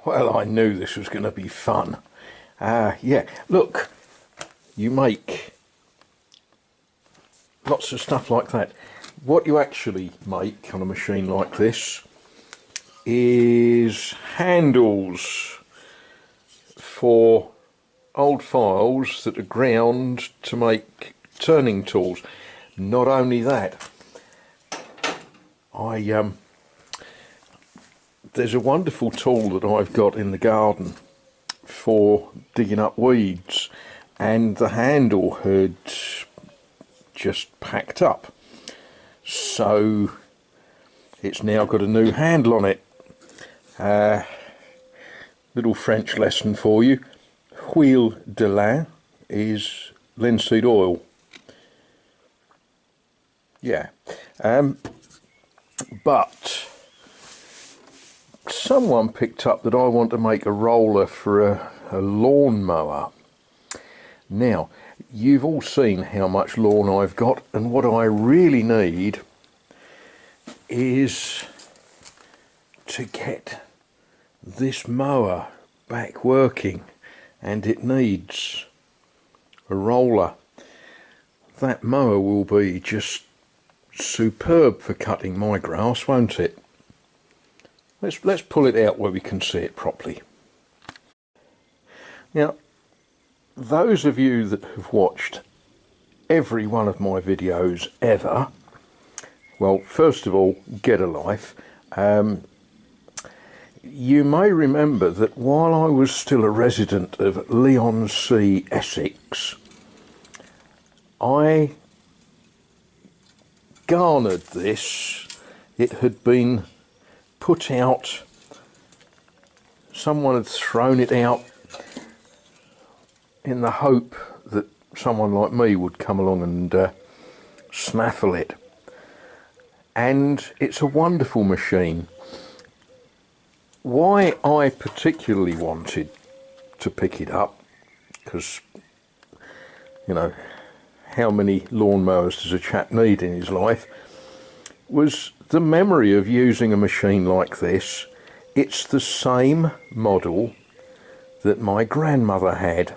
Well, I knew this was going to be fun. Yeah, look, you make lots of stuff like that. What you actually make on a machine like this is handles for old files that are ground to make turning tools. Not only that, there's a wonderful tool that I've got in the garden for digging up weeds, and the handle had just packed up, so it's now got a new handle on it. Little French lesson for you. Huile de lin is linseed oil. Yeah, but someone picked up that I want to make a roller for a lawnmower. Now, you've all seen how much lawn I've got, and what I really need is to get this mower back working, and it needs a roller. That mower will be just superb for cutting my grass, won't it? Let's pull it out where we can see it properly. Now, those of you that have watched every one of my videos ever, well, first of all, get a life. You may remember that while I was still a resident of Leigh-on-Sea, Essex, I garnered this. It had been put out, someone had thrown it out in the hope that someone like me would come along and snaffle it. And it's a wonderful machine. Why I particularly wanted to pick it up, because, you know, how many lawnmowers does a chap need in his life, was the memory of using a machine like this. It's the same model that my grandmother had.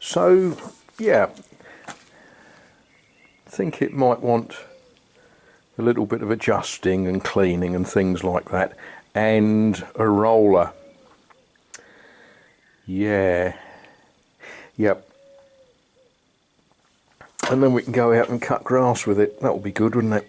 So, yeah, I think it might want a little bit of adjusting and cleaning and things like that, and a roller. Yeah, yep. And then we can go out and cut grass with it. That will be good, wouldn't it?